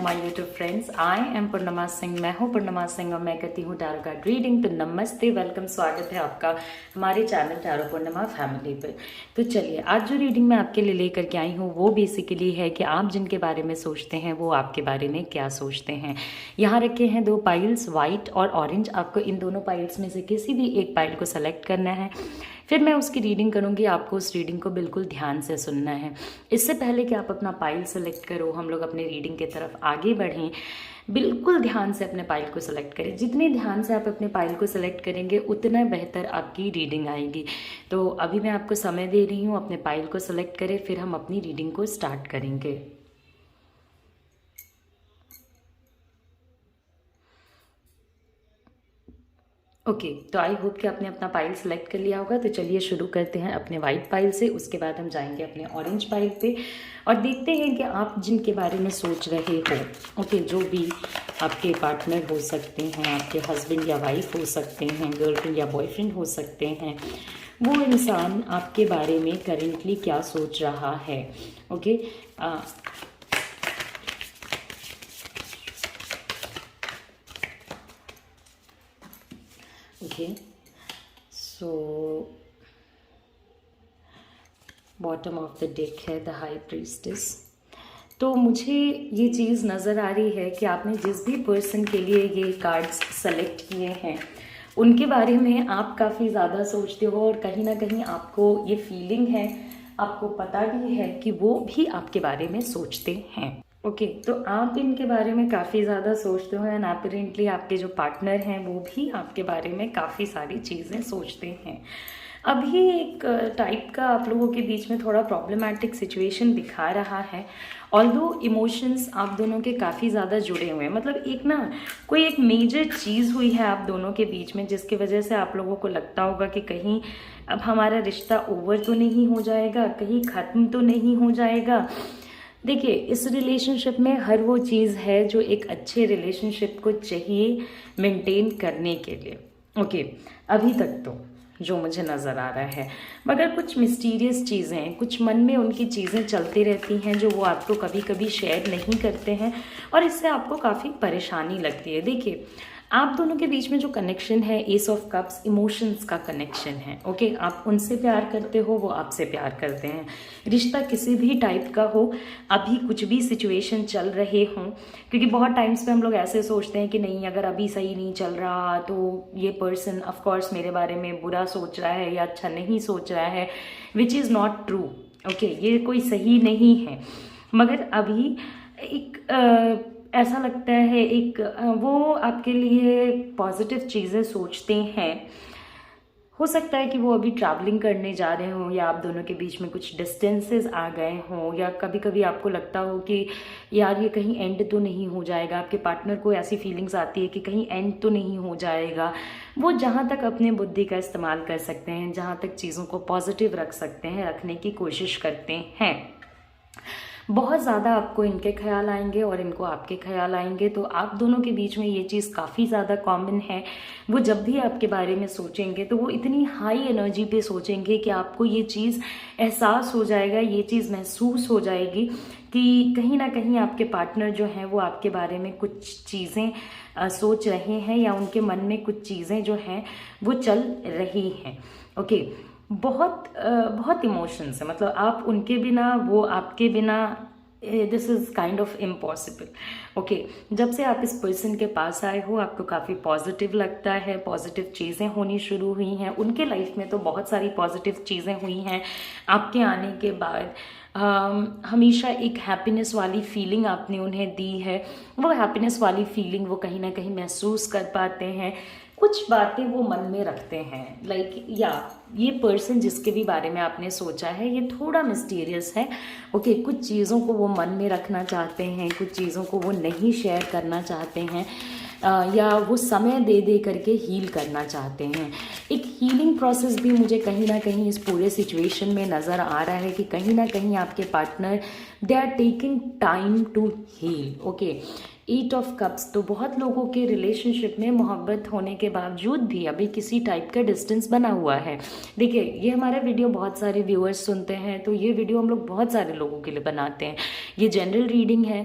My YouTube friends, I am Purnima Singh. मैं हूँ पूर्णिमा सिंह और मैं करती हूँ टैरो कार्ड रीडिंग। तो नमस्ते, वेलकम, स्वागत है आपका हमारे चैनल टैरो पूर्णिमा फैमिली पर। तो चलिए, आज जो रीडिंग मैं आपके लिए लेकर के आई हूँ वो बेसिकली है कि आप जिनके बारे में सोचते हैं वो आपके बारे में क्या सोचते हैं। यहाँ रखे हैं दो पाइल्स, वाइट और ऑरेंज। आपको इन दोनों पाइल्स में से किसी भी एक पाइल को सेलेक्ट करना है, फिर मैं उसकी रीडिंग करूँगी। आपको उस रीडिंग को बिल्कुल ध्यान से सुनना है। इससे पहले कि आप अपना पाइल सेलेक्ट करो, हम लोग अपने रीडिंग की तरफ आगे बढ़ें। बिल्कुल ध्यान से अपने पाइल को सेलेक्ट करें। जितने ध्यान से आप अपने पाइल को सेलेक्ट करेंगे उतना बेहतर आपकी रीडिंग आएगी। तो अभी मैं आपको समय दे रही हूँ, अपने पाइल को सेलेक्ट करें, फिर हम अपनी रीडिंग को स्टार्ट करेंगे। ओके, तो आई होप कि आपने अपना पाइल सेलेक्ट कर लिया होगा। तो चलिए शुरू करते हैं अपने वाइट पाइल से। उसके बाद हम जाएंगे अपने ऑरेंज पाइल पे और देखते हैं कि आप जिनके बारे में सोच रहे हो, ओके, जो भी आपके पार्टनर हो सकते हैं, आपके हस्बैंड या वाइफ हो सकते हैं, गर्लफ्रेंड या बॉयफ्रेंड हो सकते हैं, वो इंसान आपके बारे में करेंटली क्या सोच रहा है। Okay, okay, so bottom of the deck है द हाई प्रीस्टेस। तो मुझे ये चीज़ नज़र आ रही है कि आपने जिस भी पर्सन के लिए ये कार्ड्स सेलेक्ट किए हैं उनके बारे में आप काफ़ी ज़्यादा सोचते हो और कहीं ना कहीं आपको ये फीलिंग है, आपको पता भी है कि वो भी आपके बारे में सोचते हैं। ओके, तो आप इनके बारे में काफ़ी ज़्यादा सोचते हो एंड अपेरेंटली आपके जो पार्टनर हैं वो भी आपके बारे में काफ़ी सारी चीज़ें सोचते हैं। अभी एक टाइप का आप लोगों के बीच में थोड़ा प्रॉब्लमैटिक सिचुएशन दिखा रहा है। ऑल्दो इमोशंस आप दोनों के काफ़ी ज़्यादा जुड़े हुए हैं, मतलब एक ना कोई एक मेजर चीज़ हुई है आप दोनों के बीच में जिसकी वजह से आप लोगों को लगता होगा कि कहीं अब हमारा रिश्ता ओवर तो नहीं हो जाएगा, कहीं ख़त्म तो नहीं हो जाएगा। देखिए, इस रिलेशनशिप में हर वो चीज़ है जो एक अच्छे रिलेशनशिप को चाहिए मेंटेन करने के लिए। ओके, अभी तक तो जो मुझे नज़र आ रहा है, मगर कुछ मिस्टीरियस चीज़ें, कुछ मन में उनकी चीज़ें चलती रहती हैं जो वो आपको कभी कभी शेयर नहीं करते हैं और इससे आपको काफ़ी परेशानी लगती है। देखिए, आप दोनों के बीच में जो कनेक्शन है, एस ऑफ कप्स, इमोशंस का कनेक्शन है। ओके, आप उनसे प्यार करते हो, वो आपसे प्यार करते हैं। रिश्ता किसी भी टाइप का हो, अभी कुछ भी सिचुएशन चल रहे हों, क्योंकि बहुत टाइम्स पे हम लोग ऐसे सोचते हैं कि नहीं, अगर अभी सही नहीं चल रहा तो ये पर्सन ऑफ कोर्स मेरे बारे में बुरा सोच रहा है या अच्छा नहीं सोच रहा है, which is not true. Okay, ये कोई सही नहीं है, मगर अभी एक ऐसा लगता है एक वो आपके लिए पॉजिटिव चीज़ें सोचते हैं। हो सकता है कि वो अभी ट्रैवलिंग करने जा रहे हों या आप दोनों के बीच में कुछ डिस्टेंसेस आ गए हों, या कभी कभी आपको लगता हो कि यार ये कहीं एंड तो नहीं हो जाएगा। आपके पार्टनर को ऐसी फीलिंग्स आती है कि कहीं एंड तो नहीं हो जाएगा। वो जहाँ तक अपने बुद्धि का इस्तेमाल कर सकते हैं, जहाँ तक चीज़ों को पॉजिटिव रख सकते हैं, रखने की कोशिश करते हैं। बहुत ज़्यादा आपको इनके ख्याल आएंगे और इनको आपके ख्याल आएंगे। तो आप दोनों के बीच में ये चीज़ काफ़ी ज़्यादा कॉमन है। वो जब भी आपके बारे में सोचेंगे तो वो इतनी हाई एनर्जी पे सोचेंगे कि आपको ये चीज़ एहसास हो जाएगा, ये चीज़ महसूस हो जाएगी कि कहीं ना कहीं आपके पार्टनर जो हैं वो आपके बारे में कुछ चीज़ें सोच रहे हैं या उनके मन में कुछ चीज़ें जो हैं वो चल रही हैं। ओके, बहुत इमोशंस है, मतलब आप उनके बिना, वो आपके बिना, this is kind of impossible. Okay, जब से आप इस पर्सन के पास आए हो आपको काफ़ी पॉजिटिव लगता है, पॉजिटिव चीज़ें होनी शुरू हुई हैं। उनके लाइफ में तो बहुत सारी पॉजिटिव चीज़ें हुई हैं आपके आने के बाद। हमेशा एक हैप्पीनेस वाली फीलिंग आपने उन्हें दी है। वो हैप्पीनेस वाली फीलिंग वो कहीं ना कहीं महसूस कर पाते हैं। कुछ बातें वो मन में रखते हैं, लाइक या ये पर्सन जिसके भी बारे में आपने सोचा है ये थोड़ा मिस्टीरियस है। ओके, कुछ चीज़ों को वो मन में रखना चाहते हैं, कुछ चीज़ों को वो नहीं शेयर करना चाहते हैं, या वो समय दे दे करके हील करना चाहते हैं। एक हीलिंग प्रोसेस भी मुझे कहीं ना कहीं इस पूरे सिचुएशन में नज़र आ रहा है कि कहीं ना कहीं आपके partner they are taking time to heal. Okay, 8 of cups, तो बहुत लोगों के रिलेशनशिप में मोहब्बत होने के बावजूद भी अभी किसी टाइप का डिस्टेंस बना हुआ है। देखिए, ये हमारा वीडियो बहुत सारे व्यूअर्स सुनते हैं, तो ये वीडियो हम लोग बहुत सारे लोगों के लिए बनाते हैं। ये जनरल रीडिंग है,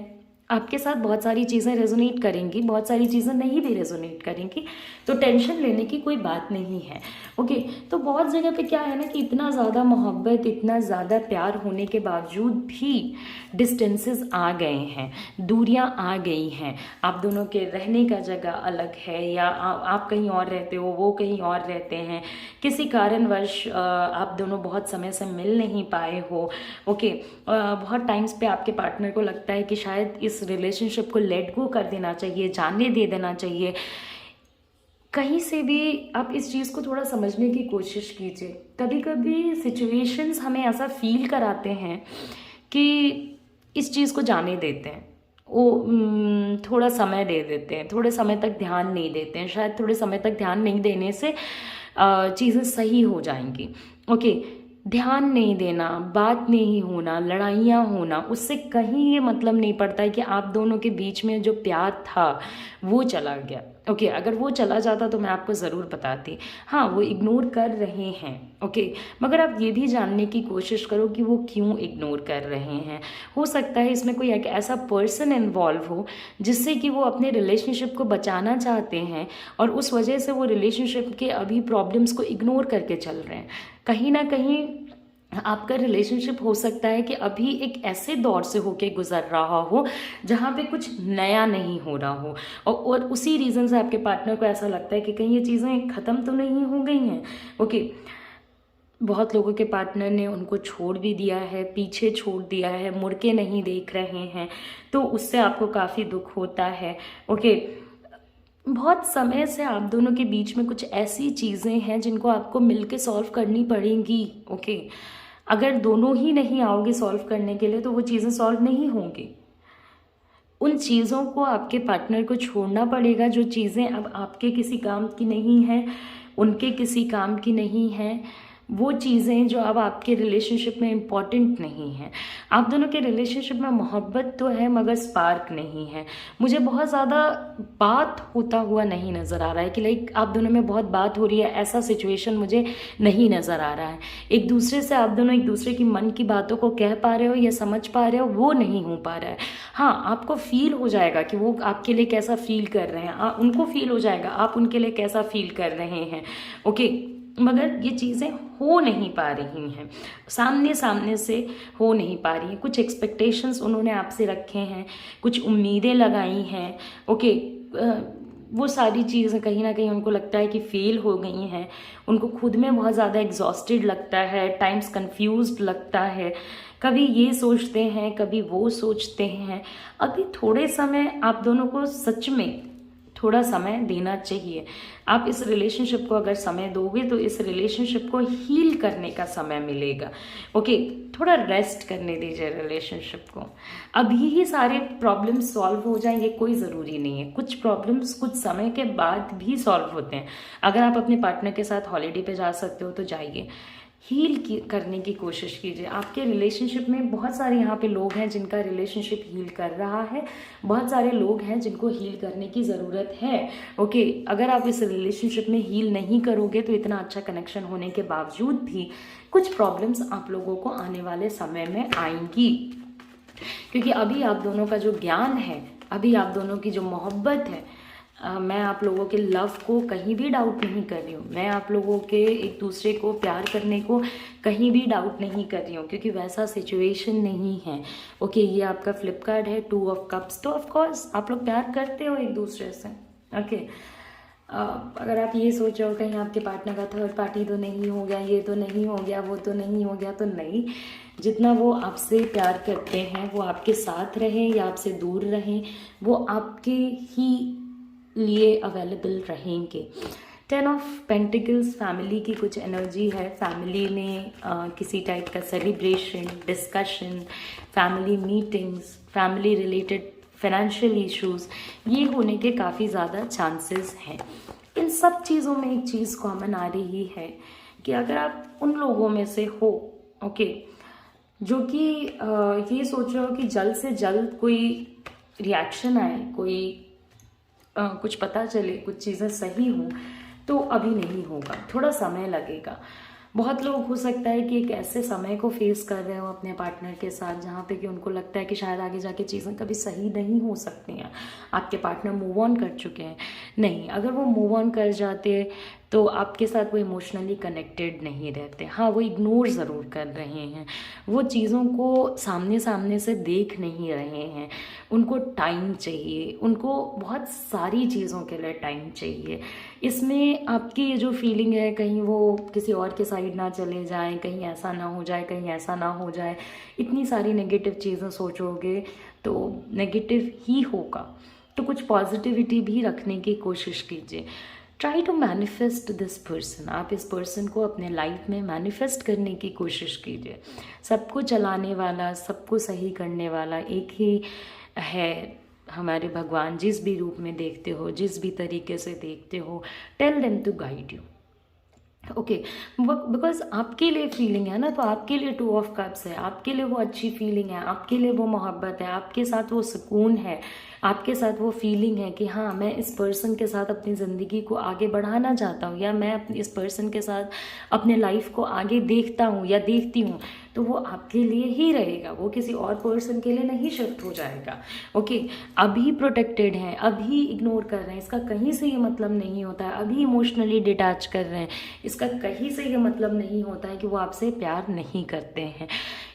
आपके साथ बहुत सारी चीज़ें रेजोनेट करेंगी, बहुत सारी चीज़ें नहीं भी रेजोनेट करेंगी, तो टेंशन लेने की कोई बात नहीं है। ओके, तो बहुत जगह पे क्या है ना कि इतना ज़्यादा मोहब्बत, इतना ज़्यादा प्यार होने के बावजूद भी डिस्टेंसेस आ गए हैं, दूरियां आ गई हैं। आप दोनों के रहने का जगह अलग है, या आप कहीं और रहते हो, वो कहीं और रहते हैं, किसी कारणवश आप दोनों बहुत समय से मिल नहीं पाए हो। ओके, बहुत टाइम्स पे आपके पार्टनर को लगता है कि शायद इस रिलेशनशिप को लेट गो कर देना चाहिए, जाने दे देना चाहिए। कहीं से भी आप इस चीज़ को थोड़ा समझने की कोशिश कीजिए। कभी कभी सिचुएशंस हमें ऐसा फील कराते हैं कि इस चीज़ को जाने देते हैं, वो थोड़ा समय दे देते हैं, थोड़े समय तक ध्यान नहीं देते हैं, शायद थोड़े समय तक ध्यान नहीं देने से चीज़ें सही हो जाएंगी। ओके, ध्यान नहीं देना, बात नहीं होना, लड़ाइयाँ होना, उससे कहीं ये मतलब नहीं पड़ता है कि आप दोनों के बीच में जो प्यार था वो चला गया। ओके, अगर वो चला जाता तो मैं आपको ज़रूर बताती। हाँ, वो इग्नोर कर रहे हैं। ओके, मगर आप ये भी जानने की कोशिश करो कि वो क्यों इग्नोर कर रहे हैं। हो सकता है इसमें कोई एक ऐसा पर्सन इन्वॉल्व हो जिससे कि वो अपने रिलेशनशिप को बचाना चाहते हैं, और उस वजह से वो रिलेशनशिप के अभी प्रॉब्लम्स को इग्नोर करके चल रहे हैं। कहीं ना कहीं आपका रिलेशनशिप हो सकता है कि अभी एक ऐसे दौर से होके गुजर रहा हो जहाँ पे कुछ नया नहीं हो रहा हो, और उसी रीज़न से आपके पार्टनर को ऐसा लगता है कि कहीं ये चीज़ें ख़त्म तो नहीं हो गई हैं। ओके, बहुत लोगों के पार्टनर ने उनको छोड़ भी दिया है, पीछे छोड़ दिया है, मुड़ के नहीं देख रहे हैं, तो उससे आपको काफ़ी दुख होता है। ओके, बहुत समय से आप दोनों के बीच में कुछ ऐसी चीज़ें हैं जिनको आपको मिलके सॉल्व करनी पड़ेंगी। ओके, अगर दोनों ही नहीं आओगे सॉल्व करने के लिए तो वो चीज़ें सॉल्व नहीं होंगी। उन चीज़ों को आपके पार्टनर को छोड़ना पड़ेगा जो चीज़ें अब आपके किसी काम की नहीं हैं, उनके किसी काम की नहीं हैं, वो चीज़ें जो अब आपके रिलेशनशिप में इम्पॉर्टेंट नहीं हैं। आप दोनों के रिलेशनशिप में मोहब्बत तो है मगर स्पार्क नहीं है। मुझे बहुत ज़्यादा बात होता हुआ नहीं नज़र आ रहा है कि लाइक आप दोनों में बहुत बात हो रही है, ऐसा सिचुएशन मुझे नहीं नज़र आ रहा है। एक दूसरे से आप दोनों एक दूसरे की मन की बातों को कह पा रहे हो या समझ पा रहे हो, वो नहीं हो पा रहा है। हाँ, आपको फील हो जाएगा कि वो आपके लिए कैसा फील कर रहे हैं, उनको फील हो जाएगा आप उनके लिए कैसा फील कर रहे हैं। ओके, मगर ये चीज़ें हो नहीं पा रही हैं, सामने सामने से हो नहीं पा रही हैं। कुछ एक्सपेक्टेशंस उन्होंने आपसे रखे हैं, कुछ उम्मीदें लगाई हैं। ओके, वो सारी चीज़ें कहीं ना कहीं उनको लगता है कि फेल हो गई हैं। उनको खुद में बहुत ज़्यादा एग्जॉस्टेड लगता है, टाइम्स कंफ्यूज्ड लगता है, कभी ये सोचते हैं कभी वो सोचते हैं। अभी थोड़े समय आप दोनों को सच में थोड़ा समय देना चाहिए। आप इस रिलेशनशिप को अगर समय दोगे तो इस रिलेशनशिप को हील करने का समय मिलेगा। ओके, थोड़ा रेस्ट करने दीजिए रिलेशनशिप को। अभी ही सारे प्रॉब्लम्स सॉल्व हो जाएंगे कोई ज़रूरी नहीं है। कुछ प्रॉब्लम्स कुछ समय के बाद भी सॉल्व होते हैं। अगर आप अपने पार्टनर के साथ हॉलीडे पे जा सकते हो तो जाइए, करने की कोशिश कीजिए। आपके रिलेशनशिप में बहुत सारे यहाँ पे लोग हैं जिनका रिलेशनशिप हील कर रहा है, बहुत सारे लोग हैं जिनको हील करने की ज़रूरत है। ओके, अगर आप इस रिलेशनशिप में हील नहीं करोगे तो इतना अच्छा कनेक्शन होने के बावजूद भी कुछ प्रॉब्लम्स आप लोगों को आने वाले समय में आएंगी, क्योंकि अभी आप दोनों का जो ज्ञान है, अभी आप दोनों की जो मोहब्बत है, मैं आप लोगों के लव को कहीं भी डाउट नहीं कर रही हूँ। मैं आप लोगों के एक दूसरे को प्यार करने को कहीं भी डाउट नहीं कर रही हूँ, क्योंकि वैसा सिचुएशन नहीं है। ओके, ये आपका फ्लिपकार्ट है 2 ऑफ कप्स, तो ऑफकोर्स आप लोग प्यार करते हो एक दूसरे से। ओके, अगर आप ये सोच रहे हो कहीं आपके पार्टनर का थर्ड पार्टी तो नहीं हो गया, ये तो नहीं हो गया, वो तो नहीं हो गया, तो नहीं। जितना वो आपसे प्यार करते हैं वो आपके साथ रहें या आपसे दूर रहें, वो आपके ही लिए अवेलेबल रहेंगे। 10 ऑफ पेंटिकल्स फैमिली की कुछ एनर्जी है। फैमिली में किसी टाइप का celebration, discussion, family meetings, family related financial issues, ये होने के काफ़ी ज़्यादा चांसेस हैं। इन सब चीज़ों में एक चीज़ कॉमन आ रही है कि अगर आप उन लोगों में से हो, ओके, जो कि ये सोच रहे हो कि जल्द से जल्द कोई रिएक्शन आए, कोई कुछ पता चले, कुछ चीज़ें सही हों, तो अभी नहीं होगा, थोड़ा समय लगेगा। बहुत लोग हो सकता है कि एक ऐसे समय को फेस कर रहे हो अपने पार्टनर के साथ जहाँ पे कि उनको लगता है कि शायद आगे जाके चीज़ें कभी सही नहीं हो सकती हैं। आपके पार्टनर मूव ऑन कर चुके हैं। नहीं, अगर वो मूव ऑन कर जाते तो आपके साथ वो इमोशनली कनेक्टेड नहीं रहते। हाँ, वो इग्नोर ज़रूर कर रहे हैं, वो चीज़ों को सामने सामने से देख नहीं रहे हैं। उनको टाइम चाहिए, उनको बहुत सारी चीज़ों के लिए टाइम चाहिए। इसमें आपकी ये जो फीलिंग है, कहीं वो किसी और के साइड ना चले जाएं, कहीं ऐसा ना हो जाए, कहीं ऐसा ना हो जाए, इतनी सारी नेगेटिव चीज़ें सोचोगे तो नेगेटिव ही होगा। तो कुछ पॉजिटिविटी भी रखने की कोशिश कीजिए। Try to manifest this person. आप इस पर्सन को अपने लाइफ में मैनिफेस्ट करने की कोशिश कीजिए। सबको चलाने वाला, सबको सही करने वाला एक ही है हमारे भगवान। जिस भी रूप में देखते हो, जिस भी तरीके से देखते हो, tell them to guide you. Okay, because आपके लिए फीलिंग है ना, तो आपके लिए 2 ऑफ कप्स है, आपके लिए वो अच्छी फीलिंग है, आपके लिए वो मोहब्बत है, आपके साथ वो सुकून है, आपके साथ वो फीलिंग है कि हाँ, मैं इस पर्सन के साथ अपनी ज़िंदगी को आगे बढ़ाना चाहता हूँ, या मैं इस पर्सन के साथ अपने लाइफ को आगे देखता हूँ या देखती हूँ। तो वो आपके लिए ही रहेगा, वो किसी और पर्सन के लिए नहीं शिफ्ट हो जाएगा। ओके, अभी प्रोटेक्टेड हैं, अभी इग्नोर कर रहे हैं, इसका कहीं से ये मतलब नहीं होता है। अभी इमोशनली डिटैच कर रहे हैं, इसका कहीं से ये मतलब नहीं होता है कि वो आपसे प्यार नहीं करते हैं।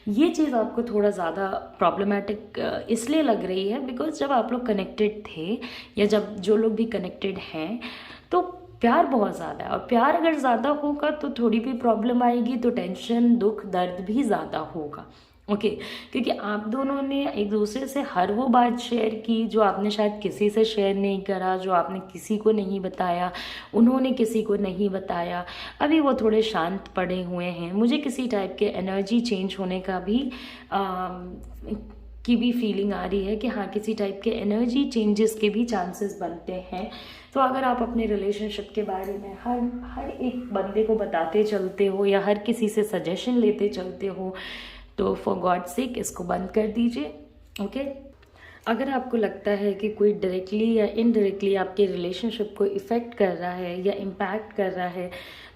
ये चीज़ आपको थोड़ा ज़्यादा प्रॉब्लमेटिक इसलिए लग रही है बिकॉज जब आप लोग कनेक्टेड थे, या जब जो लोग भी कनेक्टेड हैं, तो प्यार बहुत ज़्यादा है। और प्यार अगर ज़्यादा होगा तो थोड़ी भी प्रॉब्लम आएगी, तो टेंशन, दुख, दर्द भी ज़्यादा होगा। ओके, क्योंकि आप दोनों ने एक दूसरे से हर वो बात शेयर की जो आपने शायद किसी से शेयर नहीं करा, जो आपने किसी को नहीं बताया, उन्होंने किसी को नहीं बताया। अभी वो थोड़े शांत पड़े हुए हैं। मुझे किसी टाइप के एनर्जी चेंज होने का भी की भी फीलिंग आ रही है कि हाँ, किसी टाइप के एनर्जी चेंजेस के भी चांसेस बनते हैं। तो अगर आप अपने रिलेशनशिप के बारे में हर एक बंदे को बताते चलते हो, या हर किसी से सजेशन लेते चलते हो, तो फॉर गॉड सेक इसको बंद कर दीजिए। ओके, अगर आपको लगता है कि कोई डायरेक्टली या इनडायरेक्टली आपके रिलेशनशिप को इफ़ेक्ट कर रहा है या इम्पैक्ट कर रहा है,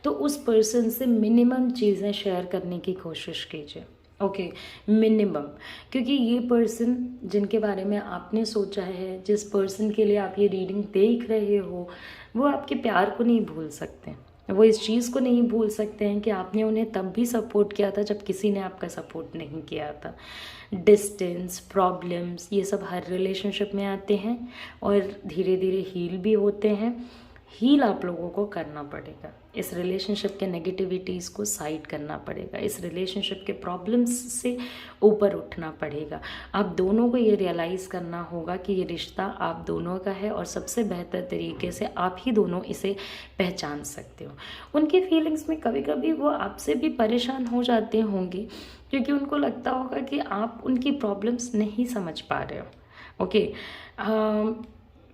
तो उस पर्सन से मिनिमम चीज़ें शेयर करने की कोशिश कीजिए। ओके, मिनिमम, क्योंकि ये पर्सन जिनके बारे में आपने सोचा है, जिस पर्सन के लिए आप ये रीडिंग देख रहे हो, वो आपके प्यार को नहीं भूल सकते। वो इस चीज़ को नहीं भूल सकते हैं कि आपने उन्हें तब भी सपोर्ट किया था जब किसी ने आपका सपोर्ट नहीं किया था। डिस्टेंस, प्रॉब्लम्स, ये सब हर रिलेशनशिप में आते हैं और धीरे धीरे हील भी होते हैं। हील आप लोगों को करना पड़ेगा, इस रिलेशनशिप के नेगेटिविटीज़ को साइड करना पड़ेगा, इस रिलेशनशिप के प्रॉब्लम्स से ऊपर उठना पड़ेगा। आप दोनों को ये रियलाइज़ करना होगा कि ये रिश्ता आप दोनों का है, और सबसे बेहतर तरीके से आप ही दोनों इसे पहचान सकते हो। उनकी फीलिंग्स में कभी कभी वो आपसे भी परेशान हो जाते होंगे, क्योंकि उनको लगता होगा कि आप उनकी प्रॉब्लम्स नहीं समझ पा रहे हो। ओके,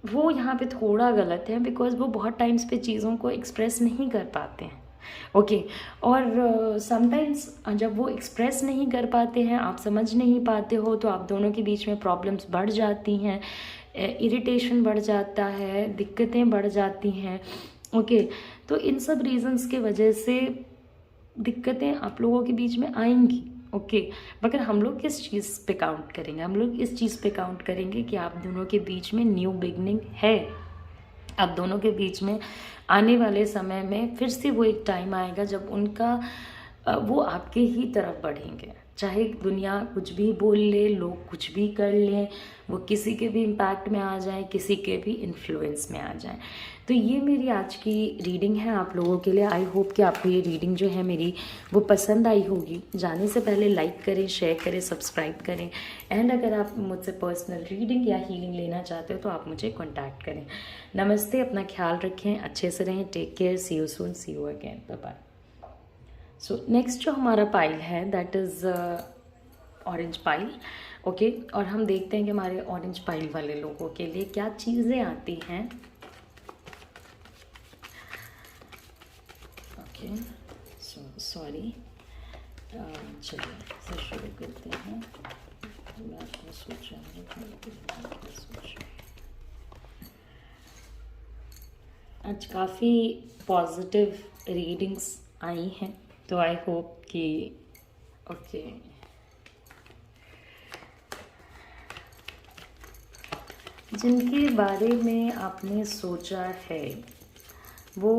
वो यहाँ पे थोड़ा गलत है, बिकॉज वो बहुत टाइम्स पे चीज़ों को एक्सप्रेस नहीं कर पाते हैं। ओके, और समटाइम्स जब वो एक्सप्रेस नहीं कर पाते हैं, आप समझ नहीं पाते हो, तो आप दोनों के बीच में प्रॉब्लम्स बढ़ जाती हैं, इरिटेशन बढ़ जाता है, दिक्कतें बढ़ जाती हैं। ओके, तो इन सब रीज़न्स के वजह से दिक्कतें आप लोगों के बीच में आएंगी। ओके, मगर हम लोग किस चीज़ पे काउंट करेंगे? हम लोग इस चीज़ पे काउंट करेंगे कि आप दोनों के बीच में न्यू बिगनिंग है। आप दोनों के बीच में आने वाले समय में फिर से वो एक टाइम आएगा जब वो आपके ही तरफ बढ़ेंगे। चाहे दुनिया कुछ भी बोल ले, लोग कुछ भी कर लें, वो किसी के भी इम्पैक्ट में आ जाए, किसी के भी इन्फ्लुएंस में आ जाए। तो ये मेरी आज की रीडिंग है आप लोगों के लिए। आई होप कि आपको ये रीडिंग जो है मेरी वो पसंद आई होगी। जाने से पहले लाइक करें, शेयर करें, सब्सक्राइब करें, एंड अगर आप मुझसे पर्सनल रीडिंग या हीलिंग लेना चाहते हो तो आप मुझे कॉन्टैक्ट करें। नमस्ते, अपना ख्याल रखें, अच्छे से रहें, take care, see you soon, see you again, bye bye. So next जो हमारा पाइल है that is orange pile. Okay, और हम देखते हैं कि हमारे ऑरेंज पाइल वाले लोगों के लिए क्या चीज़ें आती हैं। ओके, सॉरी, चलिए सर शुरू करते हैं। मैं आपको सोच रहा हूँ आज काफ़ी पॉजिटिव रीडिंग्स आई हैं, तो आई होप कि ओके जिनके बारे में आपने सोचा है वो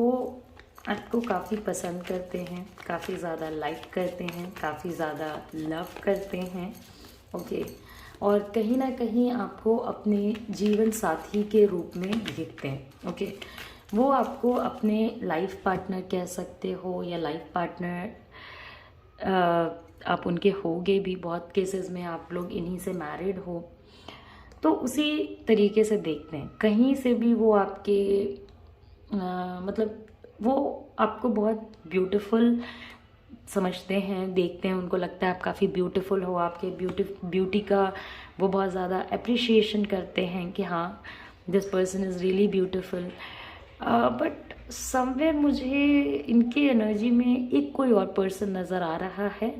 आपको काफ़ी पसंद करते हैं, काफ़ी ज़्यादा लाइक करते हैं, काफ़ी ज़्यादा लव करते हैं। ओके और कहीं ना कहीं आपको अपने जीवन साथी के रूप में देखते हैं। ओके वो आपको अपने लाइफ पार्टनर कह सकते हो या लाइफ पार्टनर आप उनके होगे भी, बहुत केसेस में आप लोग इन्हीं से मैरिड हो, तो उसी तरीके से देखते हैं। कहीं से भी वो आपके मतलब वो आपको बहुत ब्यूटीफुल समझते हैं, देखते हैं, उनको लगता है आप काफ़ी ब्यूटीफुल हो, आपके ब्यूटी का वो बहुत ज़्यादा अप्रिशिएशन करते हैं कि हाँ this person is really beautiful. But somewhere मुझे इनकी एनर्जी में एक कोई और पर्सन नज़र आ रहा है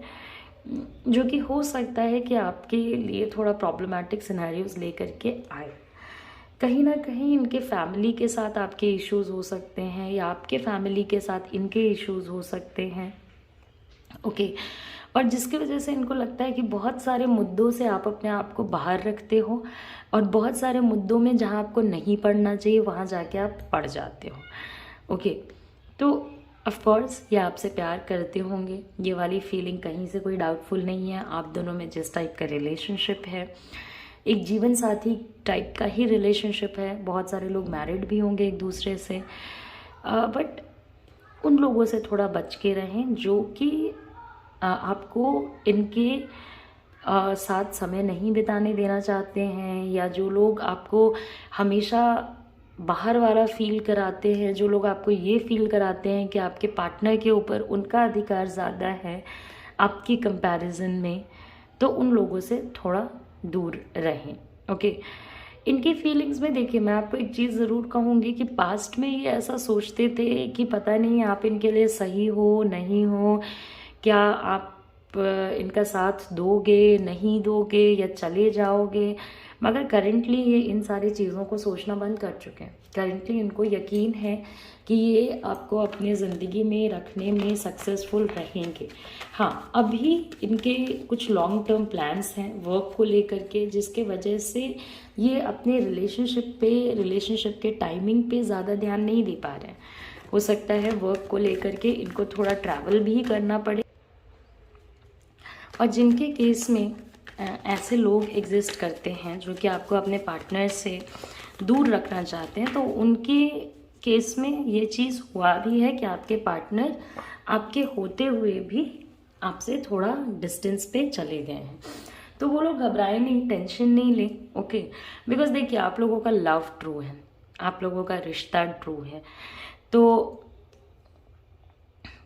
जो कि हो सकता है कि आपके लिए थोड़ा प्रॉब्लमेटिक सिनेरियोज लेकर के आए। कहीं ना कहीं इनके फैमिली के साथ आपके इश्यूज हो सकते हैं या आपके फैमिली के साथ इनके इश्यूज हो सकते हैं। ओके और जिसकी वजह से इनको लगता है कि बहुत सारे मुद्दों से आप अपने आप को बाहर रखते हो और बहुत सारे मुद्दों में जहाँ आपको नहीं पढ़ना चाहिए वहाँ जाके आप पढ़ जाते हो। ओके तो ऑफ कोर्स ये आपसे प्यार करते होंगे, ये वाली फीलिंग कहीं से कोई डाउटफुल नहीं है। आप दोनों में जिस टाइप का रिलेशनशिप है एक जीवन साथी टाइप का ही रिलेशनशिप है। बहुत सारे लोग मैरिड भी होंगे एक दूसरे से, बट उन लोगों से थोड़ा बच के रहें जो कि आपको इनके साथ समय नहीं बिताने देना चाहते हैं, या जो लोग आपको हमेशा बाहर वाला फील कराते हैं, जो लोग आपको ये फील कराते हैं कि आपके पार्टनर के ऊपर उनका अधिकार ज़्यादा है आपकी कंपैरिजन में, तो उन लोगों से थोड़ा दूर रहें। ओके इनकी फीलिंग्स में देखिए मैं आपको एक चीज़ ज़रूर कहूँगी कि पास्ट में ये ऐसा सोचते थे कि पता नहीं आप इनके लिए सही हो नहीं हो, क्या आप इनका साथ दोगे नहीं दोगे या चले जाओगे, मगर करेंटली ये इन सारी चीज़ों को सोचना बंद कर चुके हैं। करेंटली इनको यकीन है कि ये आपको अपने ज़िंदगी में रखने में सक्सेसफुल रहेंगे। हाँ अभी इनके कुछ लॉन्ग टर्म प्लान्स हैं वर्क को लेकर के, जिसके वजह से ये अपने रिलेशनशिप के टाइमिंग पे ज़्यादा ध्यान नहीं दे पा रहे हैं। हो सकता है वर्क को लेकर के इनको थोड़ा ट्रैवल भी करना पड़े। और जिनके केस में ऐसे लोग एग्जिस्ट करते हैं जो कि आपको अपने पार्टनर से दूर रखना चाहते हैं, तो उनके केस में ये चीज़ हुआ भी है कि आपके पार्टनर आपके होते हुए भी आपसे थोड़ा डिस्टेंस पे चले गए हैं। तो वो लोग घबराए नहीं, टेंशन नहीं ले। ओके बिकॉज देखिए आप लोगों का लव ट्रू है, आप लोगों का रिश्ता ट्रू है, तो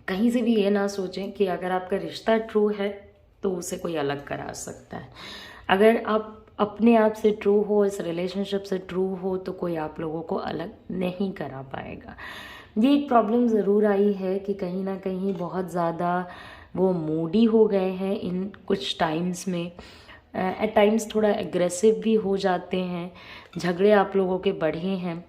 कहीं से भी ये ना सोचें कि अगर आपका रिश्ता ट्रू है तो उसे कोई अलग करा सकता है। अगर आप अपने आप से ट्रू हो, इस रिलेशनशिप से ट्रू हो, तो कोई आप लोगों को अलग नहीं करा पाएगा। ये एक प्रॉब्लम ज़रूर आई है कि कहीं ना कहीं बहुत ज़्यादा वो मूडी हो गए हैं इन कुछ टाइम्स में, एट टाइम्स थोड़ा एग्रेसिव भी हो जाते हैं, झगड़े आप लोगों के बढ़े हैं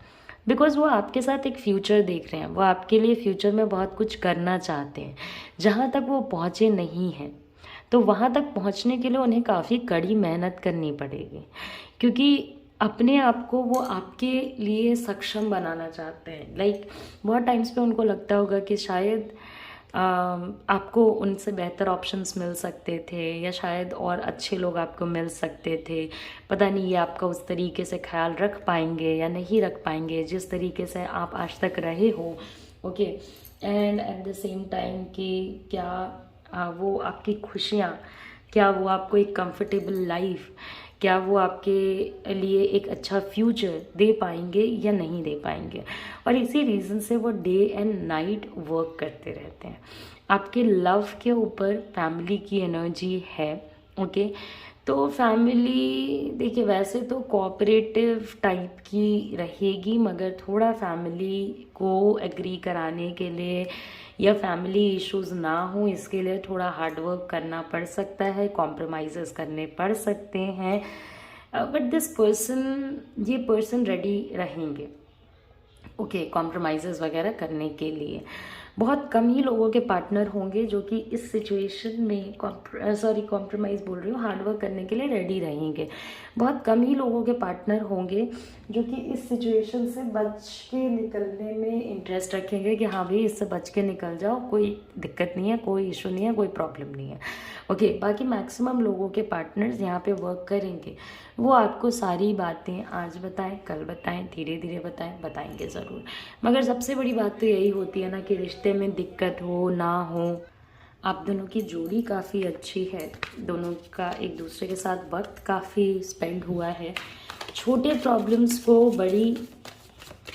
बिकॉज़ वो आपके साथ एक फ्यूचर देख रहे हैं, वो आपके लिए फ्यूचर में बहुत कुछ करना चाहते हैं जहाँ तक वो पहुँचे नहीं हैं। तो वहाँ तक पहुँचने के लिए उन्हें काफ़ी कड़ी मेहनत करनी पड़ेगी, क्योंकि अपने आप को वो आपके लिए सक्षम बनाना चाहते हैं। लाइक बहुत टाइम्स पे उनको लगता होगा कि शायद आपको उनसे बेहतर ऑप्शंस मिल सकते थे, या शायद और अच्छे लोग आपको मिल सकते थे। पता नहीं ये आपका उस तरीके से ख्याल रख पाएंगे या नहीं रख पाएंगे जिस तरीके से आप आज तक रहे हो। Okay and at the same time कि क्या वो आपकी खुशियाँ, क्या वो आपको एक कंफर्टेबल लाइफ, क्या वो आपके लिए एक अच्छा फ्यूचर दे पाएंगे या नहीं दे पाएंगे। और इसी रीज़न से वो डे एंड नाइट वर्क करते रहते हैं। आपके लव के ऊपर फैमिली की एनर्जी है। ओके तो फैमिली देखिए वैसे तो कोऑपरेटिव टाइप की रहेगी, मगर थोड़ा फैमिली को एग्री कराने के लिए या फैमिली इश्यूज ना हो इसके लिए थोड़ा हार्ड वर्क करना पड़ सकता है, कॉम्प्रोमाइज़ेस करने पड़ सकते हैं, बट ये पर्सन रेडी रहेंगे ओके कॉम्प्रोमाइज़ेस वगैरह करने के लिए। बहुत कम ही लोगों के पार्टनर होंगे जो कि इस सिचुएशन में कॉम्प्रोमाइज़ बोल रही हूँ, हार्डवर्क करने के लिए रेडी रहेंगे। बहुत कम ही लोगों के पार्टनर होंगे जो कि इस सिचुएशन से बच के निकलने में इंटरेस्ट रखेंगे कि हाँ भाई इससे बच के निकल जाओ, कोई दिक्कत नहीं है, कोई इशू नहीं है, कोई प्रॉब्लम नहीं है। ओके, बाकी मैक्सिमम लोगों के पार्टनर्स यहाँ पे वर्क करेंगे। वो आपको सारी बातें आज बताएं, कल बताएं, धीरे धीरे बताएंगे ज़रूर। मगर सबसे बड़ी बात तो यही होती है ना कि रिश्ते में दिक्कत हो ना हो, आप दोनों की जोड़ी काफ़ी अच्छी है, दोनों का एक दूसरे के साथ वक्त काफ़ी स्पेंड हुआ है। छोटे प्रॉब्लम्स को बड़ी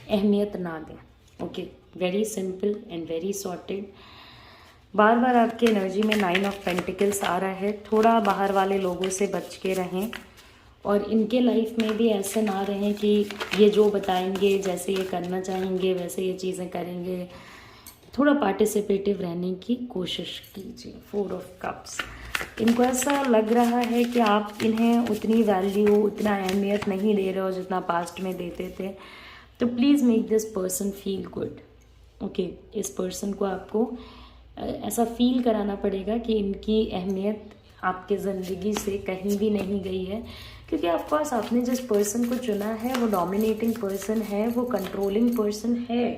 अहमियत ना दें। Okay, very simple and very sorted. बार बार आपकी एनर्जी में 9 ऑफ पेंटिकल्स आ रहा है। थोड़ा बाहर वाले लोगों से बच के रहें और इनके लाइफ में भी ऐसे ना रहें कि ये जो बताएंगे, जैसे ये करना चाहेंगे वैसे ये चीज़ें करेंगे। थोड़ा पार्टिसिपेटिव रहने की कोशिश कीजिए। 4 ऑफ कप्स, इनको ऐसा लग रहा है कि आप इन्हें उतनी वैल्यू, उतना अहमियत नहीं दे रहे हो जितना पास्ट में देते थे। तो please make this person feel good. Okay, इस पर्सन को आपको ऐसा फील कराना पड़ेगा कि इनकी अहमियत आपके ज़िंदगी से कहीं भी नहीं गई है, क्योंकि ऑफकोर्स आपने जिस पर्सन को चुना है वो डोमिनेटिंग पर्सन है, वो कंट्रोलिंग पर्सन है,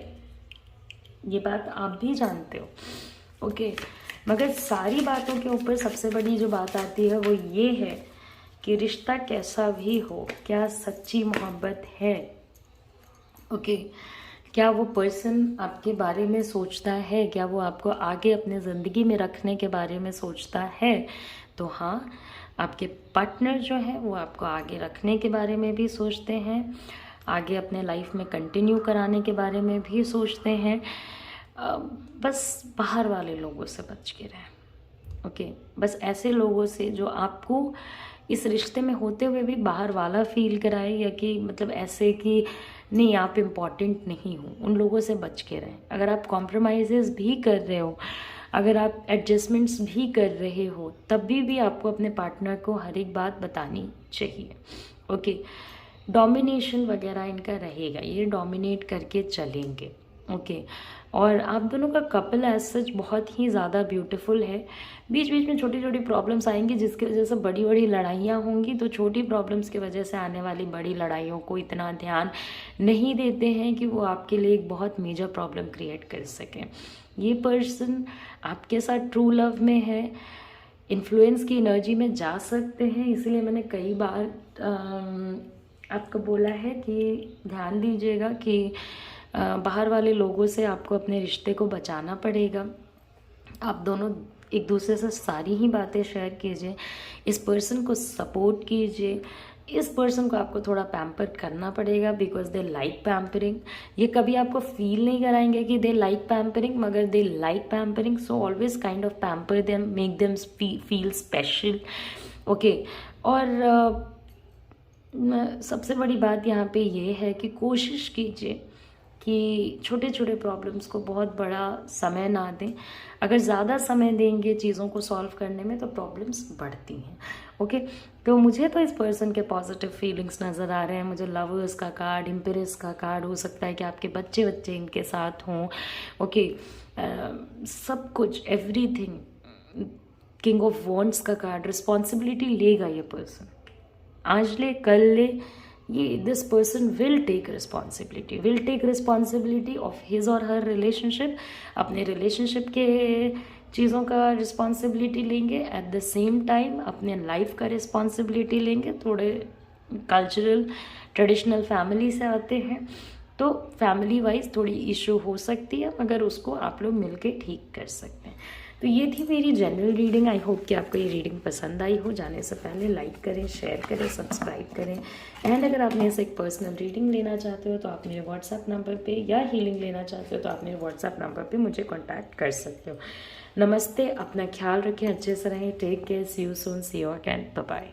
ये बात आप भी जानते हो। ओके, मगर सारी बातों के ऊपर सबसे बड़ी जो बात आती है वो ये है कि रिश्ता कैसा भी हो, क्या सच्ची मोहब्बत है। ओके, क्या वो पर्सन आपके बारे में सोचता है, क्या वो आपको आगे अपने ज़िंदगी में रखने के बारे में सोचता है। तो हाँ, आपके पार्टनर जो है वो आपको आगे रखने के बारे में भी सोचते हैं, आगे अपने लाइफ में कंटिन्यू कराने के बारे में भी सोचते हैं। बस बाहर वाले लोगों से बच के रहें। ओके, बस ऐसे लोगों से जो आपको इस रिश्ते में होते हुए भी बाहर वाला फील कराए, या कि मतलब ऐसे कि नहीं आप इम्पॉर्टेंट नहीं हो, उन लोगों से बच के रहें। अगर आप कॉम्प्रोमाइज़ भी कर रहे हो, अगर आप एडजस्टमेंट्स भी कर रहे हो, तब भी आपको अपने पार्टनर को हर एक बात बतानी चाहिए। ओके, डोमिनेशन वगैरह इनका रहेगा, ये डोमिनेट करके चलेंगे। ओके, और आप दोनों का कपल एज सच बहुत ही ज़्यादा ब्यूटीफुल है। बीच बीच में छोटी छोटी प्रॉब्लम्स आएंगी जिसकी वजह से बड़ी बड़ी लड़ाइयाँ होंगी, तो छोटी प्रॉब्लम्स की वजह से आने वाली बड़ी लड़ाइयों को इतना ध्यान नहीं देते हैं कि वो आपके लिए एक बहुत मेजर प्रॉब्लम क्रिएट कर सकें। ये पर्सन आपके साथ ट्रू लव में है, इन्फ्लुएंस की एनर्जी में जा सकते हैं, इसलिए मैंने कई बार आपको बोला है कि ध्यान दीजिएगा कि बाहर वाले लोगों से आपको अपने रिश्ते को बचाना पड़ेगा। आप दोनों एक दूसरे से सारी ही बातें शेयर कीजिए, इस पर्सन को सपोर्ट कीजिए। इस पर्सन को आपको थोड़ा पैम्पर करना पड़ेगा बिकॉज दे लाइक पैम्परिंग। ये कभी आपको फील नहीं कराएंगे कि दे लाइक पैम्परिंग, मगर they like pampering, so always kind of pamper them, make them feel special. Okay, और सबसे बड़ी बात यहाँ पे ये है कि कोशिश कीजिए कि छोटे छोटे प्रॉब्लम्स को बहुत बड़ा समय ना दें। अगर ज़्यादा समय देंगे चीज़ों को सॉल्व करने में तो प्रॉब्लम्स बढ़ती हैं। ओके, तो मुझे तो इस पर्सन के पॉजिटिव फीलिंग्स नज़र आ रहे हैं। मुझे लवर्स का कार्ड, एम्प्रेस का कार्ड, हो सकता है कि आपके बच्चे इनके साथ हों। ओके, सब कुछ, एवरीथिंग, किंग ऑफ वॉन्ड्स का कार्ड, रिस्पॉन्सिबिलिटी लेगा ये पर्सन, आज ले कल ले, ये this person will take responsibility of his और हर रिलेशनशिप। अपने रिलेशनशिप के चीज़ों का रिस्पॉन्सिबिलिटी लेंगे, एट द सेम टाइम अपने लाइफ का रिस्पॉन्सिबिलिटी लेंगे। थोड़े कल्चरल ट्रेडिशनल फैमिली से आते हैं तो फैमिली वाइज थोड़ी इशू हो सकती है, मगर उसको आप लोग मिलके ठीक कर सकते हैं। तो ये थी मेरी जनरल रीडिंग। आई होप कि आपको ये रीडिंग पसंद आई हो। जाने से पहले लाइक करें, शेयर करें, सब्सक्राइब करें। एंड अगर आप मेरे से एक पर्सनल रीडिंग लेना चाहते हो तो आप मेरे व्हाट्सएप नंबर पे, या हीलिंग लेना चाहते हो तो आप मेरे व्हाट्सएप नंबर पे मुझे कॉन्टैक्ट कर सकते हो। नमस्ते, अपना ख्याल रखें, अच्छे से रहें, take care, see you soon, see you again, bye bye.